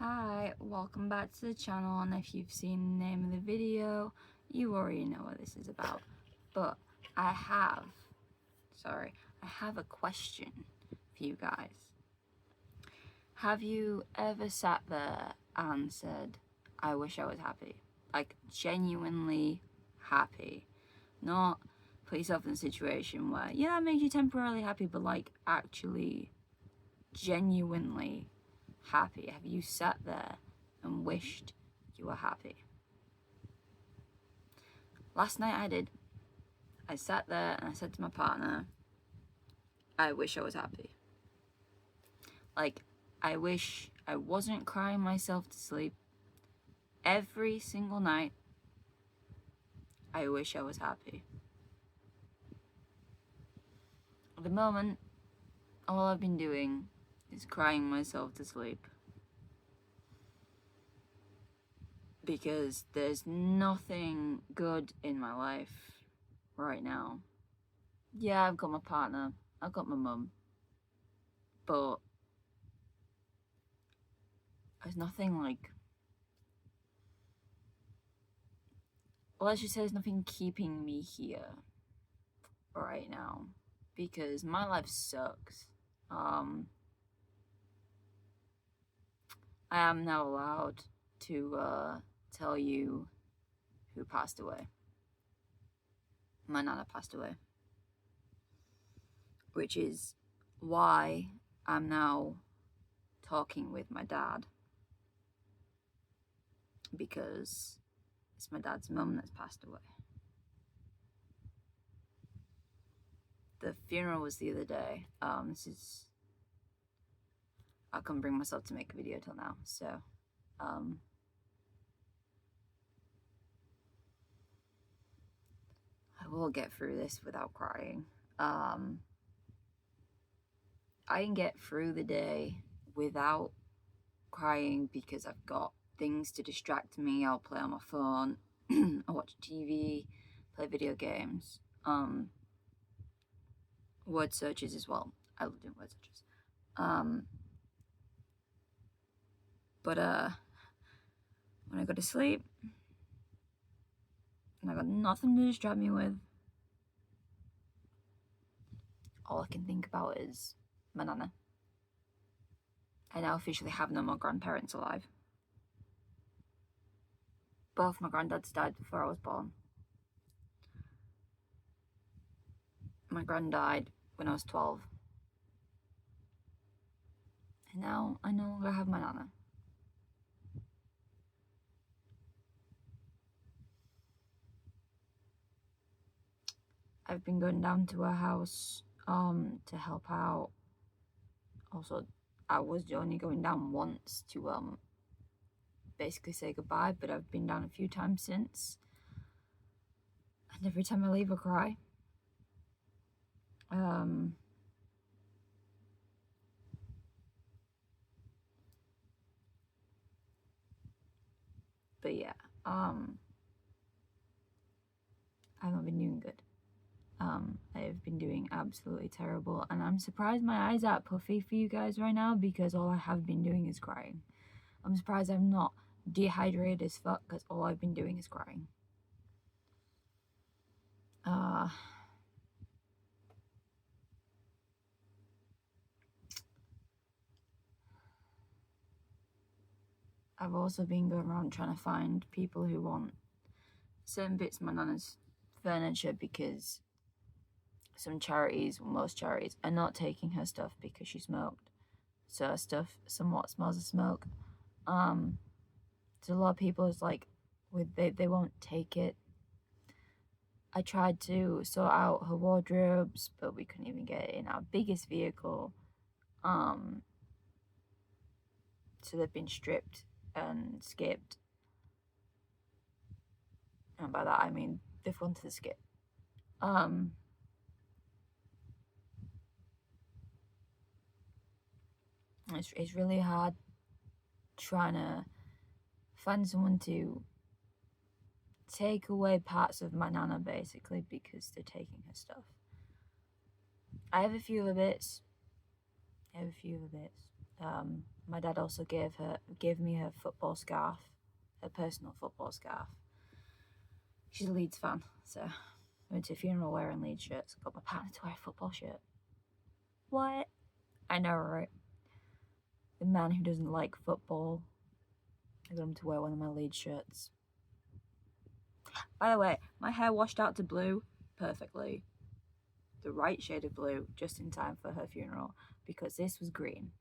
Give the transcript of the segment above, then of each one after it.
Hi, welcome back to the channel, and if you've seen the name of the video, you already know what this is about. But I have a question for you guys. Have you ever sat there and said, I wish I was happy? Like, genuinely happy. Not put yourself in a situation where, yeah, it makes you temporarily happy, but like, actually, genuinely happy? Have you sat there and wished you were happy? Last night I did. I sat there and I said to my partner, I wish I was happy. Like, I wish I wasn't crying myself to sleep every single night. I wish I was happy. At the moment, all I've been doing is crying myself to sleep. Because there's nothing good in my life right now. Yeah, I've got my partner, I've got my mum, but there's nothing like, let's just say there's nothing keeping me here right now, because my life sucks. I am now allowed to tell you who passed away. My nana passed away, which is why I'm now talking with my dad, because it's my dad's mum that's passed away. The funeral was the other day. I couldn't bring myself to make a video till now, so I will get through this without crying. I can get through the day without crying because I've got things to distract me. I'll play on my phone, I'll watch TV, play video games, word searches as well. I love doing word searches. But when I go to sleep and I got nothing to distract me with, all I can think about is my nana. I now officially have no more grandparents alive. Both my granddads died before I was born. My grand died when I was 12. And now I no longer have my nana. I've been going down to her house to help out. Also, I was only going down once to basically say goodbye, but I've been down a few times since. And every time I leave, I cry. But yeah, I've not been doing good. I've been doing absolutely terrible, and I'm surprised my eyes aren't puffy for you guys right now, because all I have been doing is crying. I'm surprised I'm not dehydrated as fuck, because all I've been doing is crying. I've also been going around trying to find people who want certain bits of my nana's furniture, because some charities, most charities, are not taking her stuff because she smoked. So her stuff somewhat smells of smoke. So a lot of people is like, they won't take it. I tried to sort out her wardrobes, but we couldn't even get it in our biggest vehicle. So they've been stripped and skipped. And by that I mean they've gone to the skip. It's really hard trying to find someone to take away parts of my nana, basically, because they're taking her stuff. I have a few of the bits. My dad also gave me her football scarf, her personal football scarf. She's a Leeds fan, so I went to a funeral wearing Leeds shirts. Got my partner to wear a football shirt. What? I know, right? The man who doesn't like football. I got him to wear one of my Leeds shirts. By the way, my hair washed out to blue perfectly. The right shade of blue, just in time for her funeral, because this was green.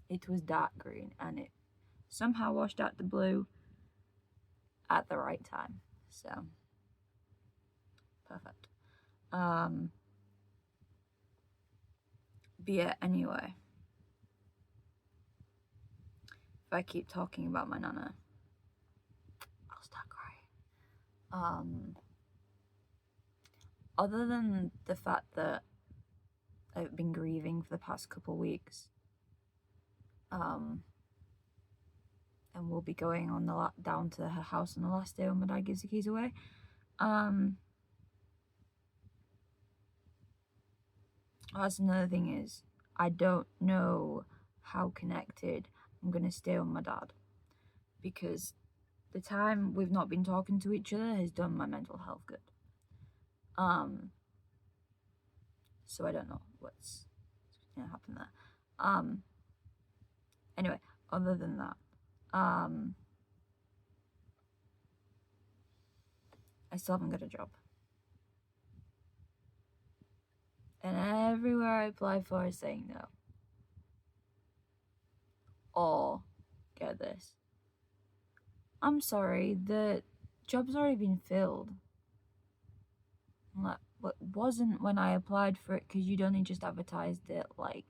It was dark green, and it somehow washed out to blue at the right time. So, perfect. But yeah, anyway. If I keep talking about my nana, I'll start crying. Other than the fact that I've been grieving for the past couple weeks, and we'll be going on down to her house on the last day when my dad gives the keys away. That's another thing is, I don't know how connected I'm going to stay with my dad, because the time we've not been talking to each other has done my mental health good. So I don't know what's going to happen there. Anyway, other than that, I still haven't got a job. And everywhere I apply for is saying no. Or, get this, I'm sorry, the job's already been filled. Like, it wasn't when I applied for it, because you'd only just advertised it like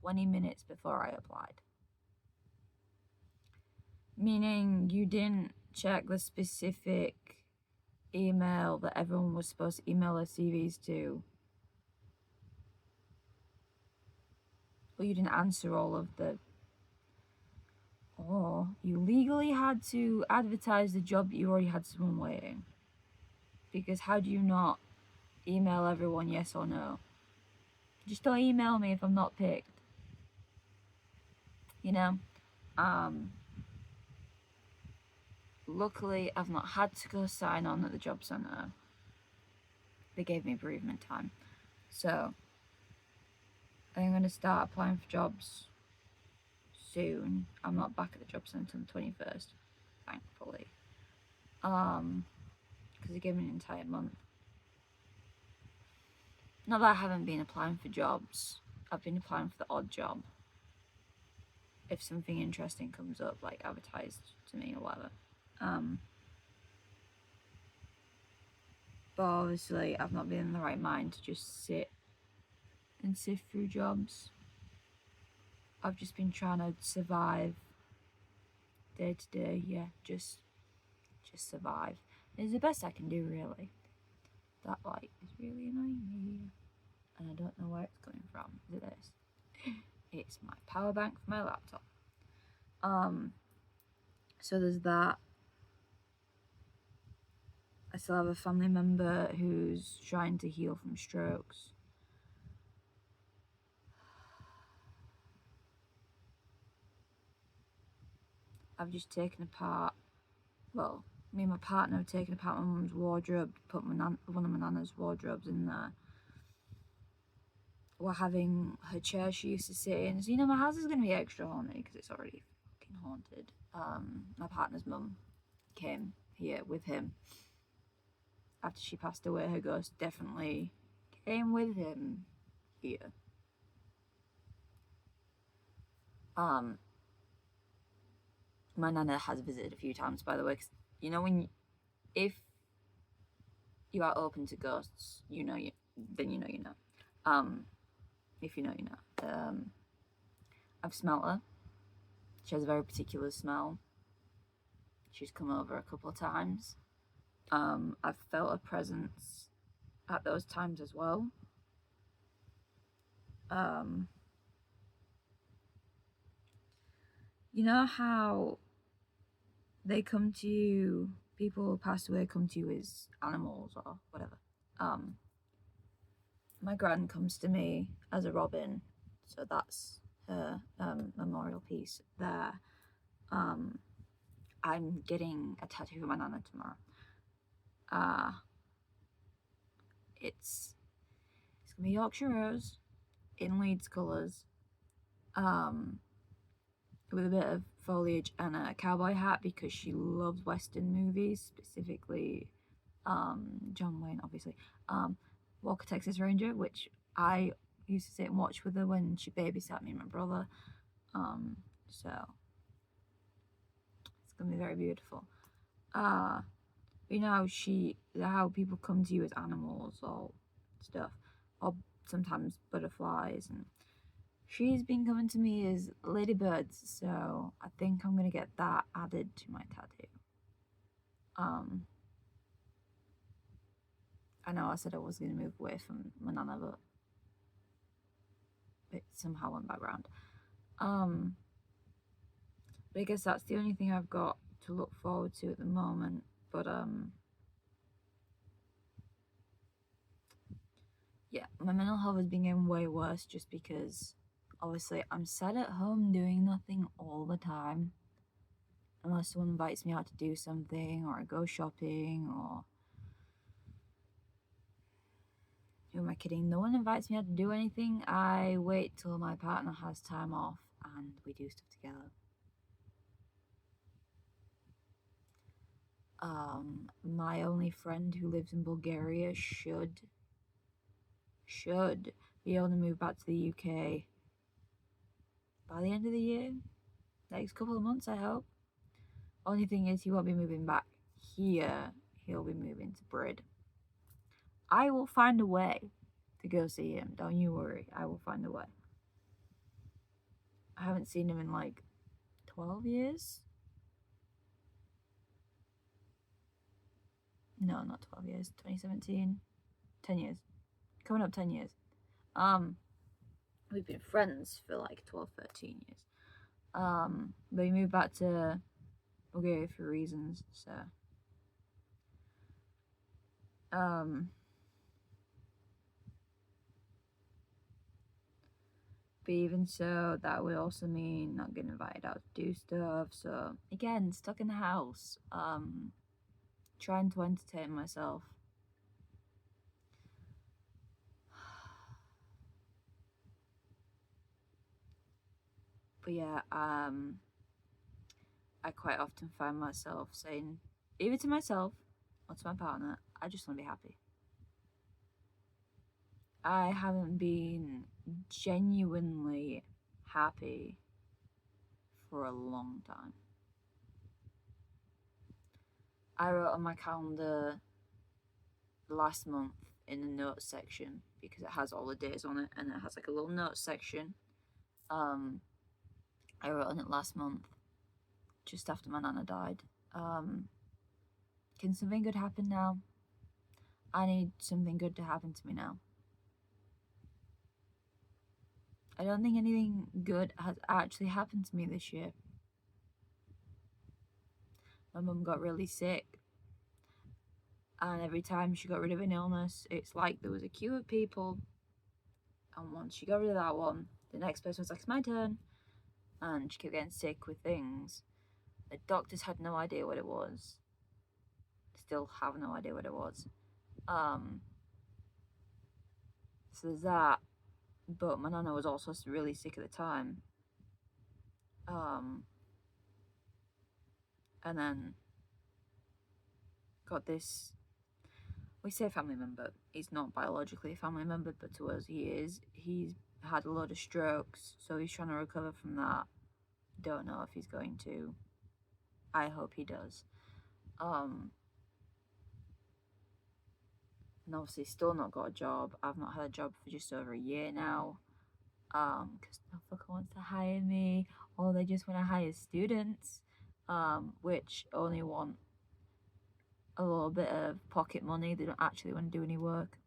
20 minutes before I applied. Meaning you didn't check the specific email that everyone was supposed to email their CVs to. Or you didn't answer all of the... Or you legally had to advertise the job that you already had someone waiting. Because how do you not email everyone yes or no? Just don't email me if I'm not picked. You know? Luckily, I've not had to go sign on at the job centre. They gave me bereavement time. So, I'm going to start applying for jobs soon. I'm not back at the job centre until the 21st, thankfully. Because they gave me an entire month. Not that I haven't been applying for jobs. I've been applying for the odd job. If something interesting comes up, like advertised to me or whatever. But obviously, I've not been in the right mind to just sit and sift through jobs. I've just been trying to survive day to day. Yeah, just survive. It's the best I can do, really. That light is really annoying me, and I don't know where it's coming from. Is it this? It's my power bank for my laptop. So there's that. I still have a family member who's trying to heal from strokes. I've just taken apart, well, me and my partner have taken apart my mum's wardrobe, put one of my nana's wardrobes in there. We're having her chair she used to sit in. So, you know, my house is going to be extra haunted because it's already fucking haunted. My partner's mum came here with him. After she passed away, her ghost definitely came with him here. My nana has visited a few times, by the way, 'cause, you know, if you are open to ghosts, then you know you know. If you know, you know. I've smelt her. She has a very particular smell. She's come over a couple of times. I've felt a presence at those times as well. You know how they come to you, people who passed away come to you as animals or whatever. My gran comes to me as a robin, so that's her memorial piece there. I'm getting a tattoo for my nana tomorrow. It's gonna be Yorkshire Rose in Leeds colours, with a bit of foliage and a cowboy hat because she loves Western movies, specifically John Wayne, obviously. Walker Texas Ranger, which I used to sit and watch with her when she babysat me and my brother. So it's gonna be very beautiful. You know how people come to you as animals or stuff, or sometimes butterflies, and she's been coming to me as ladybirds, so I think I'm gonna get that added to my tattoo. I know I said I was gonna move away from my nana, but it somehow went back round. But I guess that's the only thing I've got to look forward to at the moment. But yeah, my mental health has been getting way worse just because obviously I'm sat at home doing nothing all the time. Unless someone invites me out to do something, or I go shopping, or who am I kidding? No one invites me out to do anything. I wait till my partner has time off and we do stuff together. My only friend who lives in Bulgaria should be able to move back to the UK by the end of the year. Next couple of months, I hope. Only thing is, he won't be moving back here. He'll be moving to Brid. I will find a way to go see him. Don't you worry. I will find a way. I haven't seen him in like 12 years. No, not 12 years. 2017. 10 years. Coming up 10 years. We've been friends for like 12, 13 years. But he moved back to Bulgaria for reasons, so. But even so, that would also mean not getting invited out to do stuff. So again, stuck in the house, trying to entertain myself. But yeah, I quite often find myself saying, either to myself or to my partner, I just want to be happy. I haven't been genuinely happy for a long time. I wrote on my calendar last month in the notes section because it has all the days on it and it has like a little notes section. I wrote on it last month, just after my nana died. Can something good happen now? I need something good to happen to me now. I don't think anything good has actually happened to me this year. My mum got really sick, and every time she got rid of an illness, it's like there was a queue of people, and once she got rid of that one, the next person was like, it's my turn, and she kept getting sick with things. The doctors had no idea what it was. Still have no idea what it was. So there's that. But my nana was also really sick at the time. And then got this, we say family member, he's not biologically a family member, but to us he is. He's had a lot of strokes, so he's trying to recover from that. Don't know if he's going to. I hope he does. And obviously still not got a job. I've not had a job for just over a year now. Because no fucker wants to hire me, or they just want to hire students, which only want a little bit of pocket money. They don't actually want to do any work.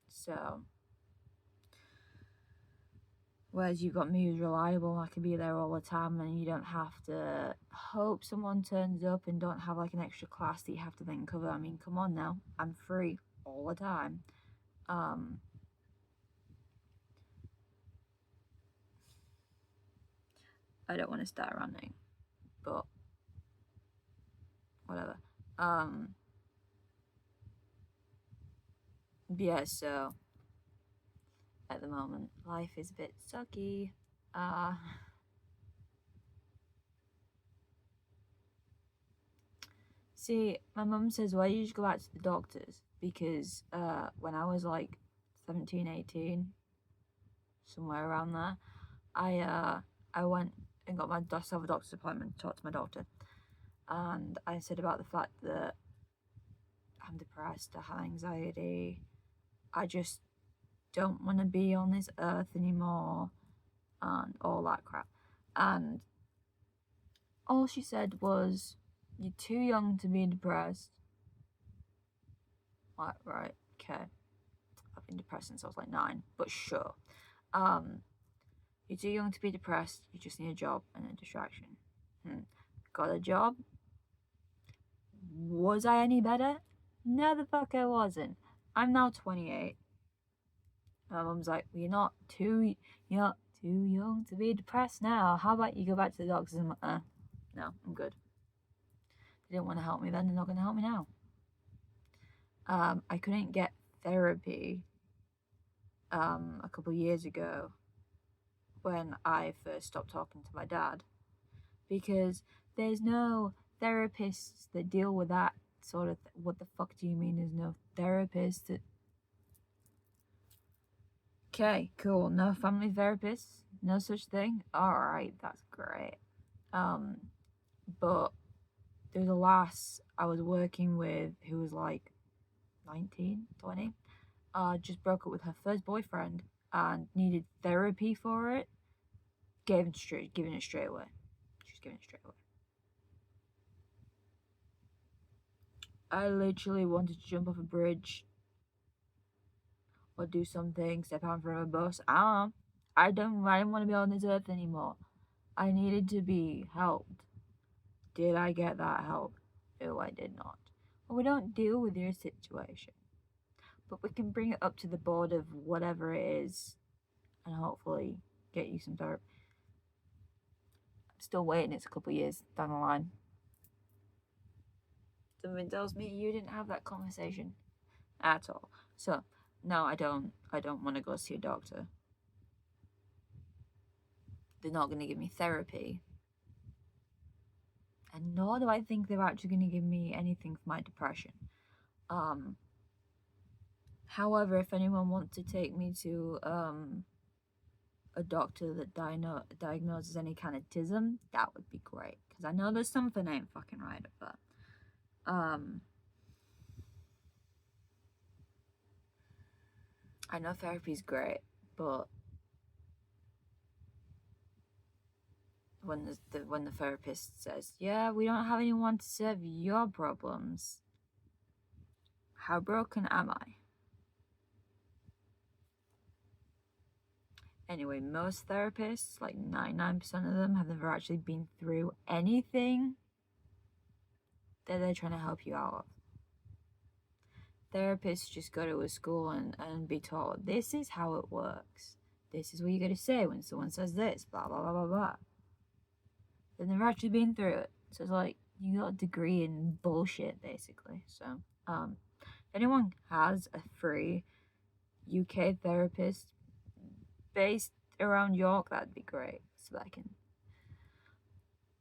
So, whereas you've got me who's reliable, I can be there all the time, and you don't have to hope someone turns up and don't have like an extra class that you have to then cover. I mean, come on now, I'm free all the time. I don't want to start ranting, but whatever. Yeah, so at the moment, life is a bit sucky. See, my mum says, why you just go back to the doctors? Because when I was like 17, 18, somewhere around there, I went and got myself a doctor's appointment to talk to my doctor. And I said about the fact that I'm depressed, I have anxiety, I just don't want to be on this earth anymore, and all that crap. And all she said was, you're too young to be depressed. Like, right, okay. I've been depressed since I was like 9, but sure. You're too young to be depressed, you just need a job and a distraction. Got a job? Was I any better? No, the fuck I wasn't. I'm now 28. My mum's like, well, you're not too young to be depressed now. How about you go back to the doctors? I'm like, no, I'm good. They didn't want to help me then, they're not going to help me now. I couldn't get therapy a couple of years ago when I first stopped talking to my dad, because there's no therapists that deal with that sort of what the fuck do you mean there's no therapist that... Okay, cool. No family therapists, no such thing. Alright, that's great. But there's a lass I was working with who was like 19, 20, just broke up with her first boyfriend and needed therapy for it. Giving it straight away. She's giving it straight away. I literally wanted to jump off a bridge or do something, step out in front of a bus. I didn't want to be on this earth anymore. I needed to be helped. Did I get that help? No, I did not. Well, we don't deal with your situation, but we can bring it up to the board of whatever it is and hopefully get you some therapy. I'm still waiting. It's a couple of years down the line. Something tells me you didn't have that conversation at all. So no, I don't want to go see a doctor. They're not going to give me therapy, and nor do I think they're actually going to give me anything for my depression. However, if anyone wants to take me to a doctor that diagnoses any kind of autism, that would be great, because I know there's something I ain't fucking right about. I know therapy's great, but when the therapist says, yeah, we don't have anyone to serve your problems, how broken am I? Anyway, most therapists, like 99% of them, have never actually been through anything that they're trying to help you out of. Therapists just go to a school and be told, this is how it works. This is what you got to say when someone says this, blah, blah, blah, blah, blah. They've never actually been through it. So it's like, you got a degree in bullshit, basically. So, if anyone has a free UK therapist based around York, that'd be great. So that I can...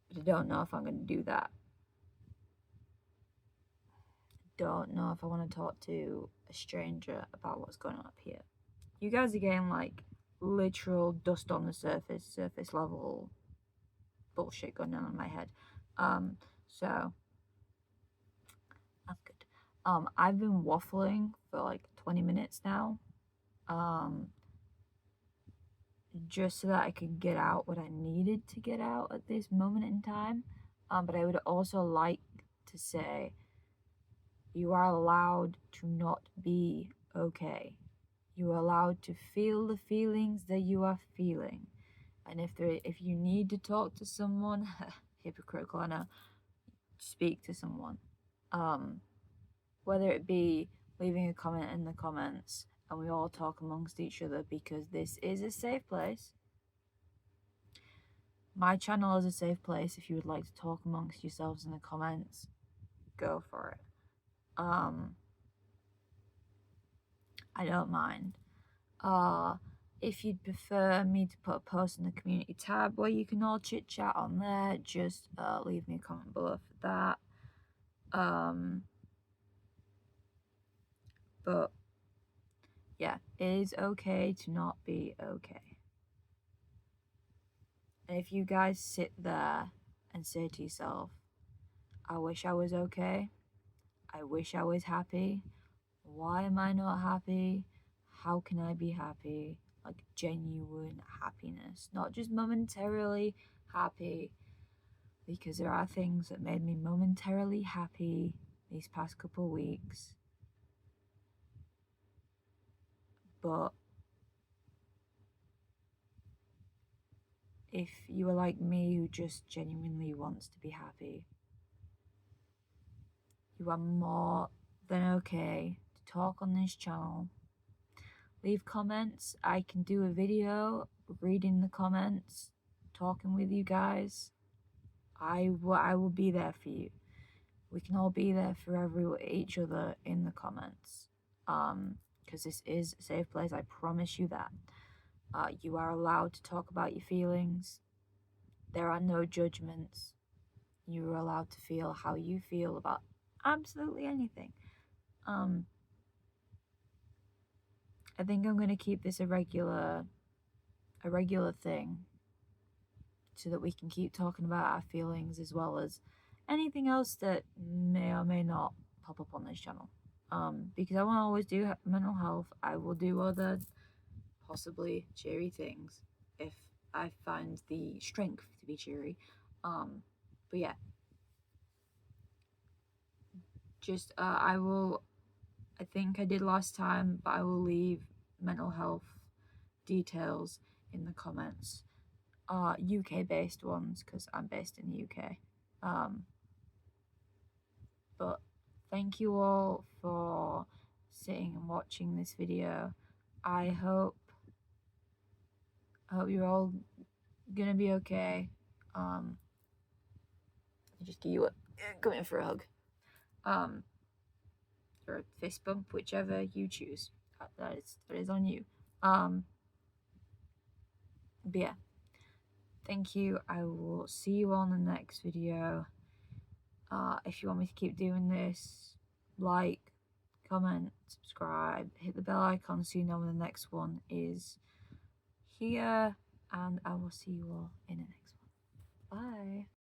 But I don't know if I'm going to do that. Don't know if I want to talk to a stranger about what's going on up here. You guys are getting like literal dust on the surface level bullshit going on in my head. So that's good. I've been waffling for like 20 minutes now. Just so that I could get out what I needed to get out at this moment in time. But I would also like to say, you are allowed to not be okay. You are allowed to feel the feelings that you are feeling. And if you need to talk to someone, hypocritical, I know, speak to someone. Whether it be leaving a comment in the comments and we all talk amongst each other, because this is a safe place. my channel is a safe place. If you would like to talk amongst yourselves in the comments, go for it. I don't mind. If you'd prefer me to put a post in the community tab where you can all chit chat on there, just leave me a comment below for that. But yeah, it is okay to not be okay. And if you guys sit there and say to yourself, I wish I was okay, I wish I was happy, why am I not happy? How can I be happy? Like genuine happiness, not just momentarily happy, because there are things that made me momentarily happy these past couple of weeks. But if you are like me who just genuinely wants to be happy, you are more than okay to talk on this channel. Leave comments. I can do a video reading the comments, talking with you guys. I will be there for you. We can all be there for each other in the comments. Because this is a safe place, I promise you that. You are allowed to talk about your feelings. There are no judgments. You are allowed to feel how you feel about absolutely anything. I think I'm gonna keep this a regular thing, so that we can keep talking about our feelings as well as anything else that may or may not pop up on this channel. Because I won't always do mental health. I will do other possibly cheery things if I find the strength to be cheery. But yeah, just I think I did last time, but I will leave mental health details in the comments. UK based ones, because I'm based in the UK. But thank you all for sitting and watching this video. I hope you're all gonna be okay. I just give you go in for a hug. Or a fist bump, whichever you choose. That is on you. But yeah, thank you. I will see you on the next video. If you want me to keep doing this, like, comment, subscribe, hit the bell icon so you know when the next one is here, and I will see you all in the next one. Bye.